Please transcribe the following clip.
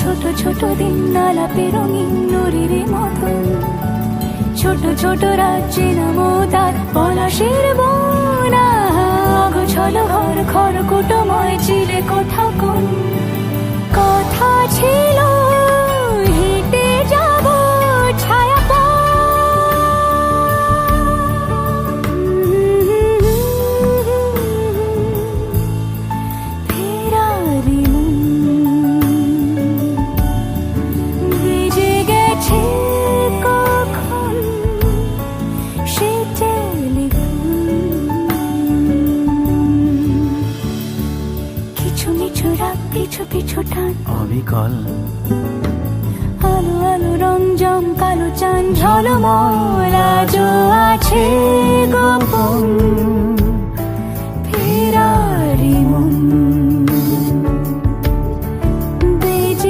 ছোট ছোট দিন আলাপে রঙিন নুরির মতন, ছোট ছোট রাজ্যে নামো তার পলাশের বোনা, গোছল ঘর খড়কুটোময় চিলে কোঠা কোন কথা ছিল হেঁটে যাব ছায়া ফেরারি ভিজে গেছে কখন সে কিছু মিছু রাত পিছু পিছু টান অবিকল আলো আলো রঞ্জম কালো চান ঝলমল আজও আছে গোপন।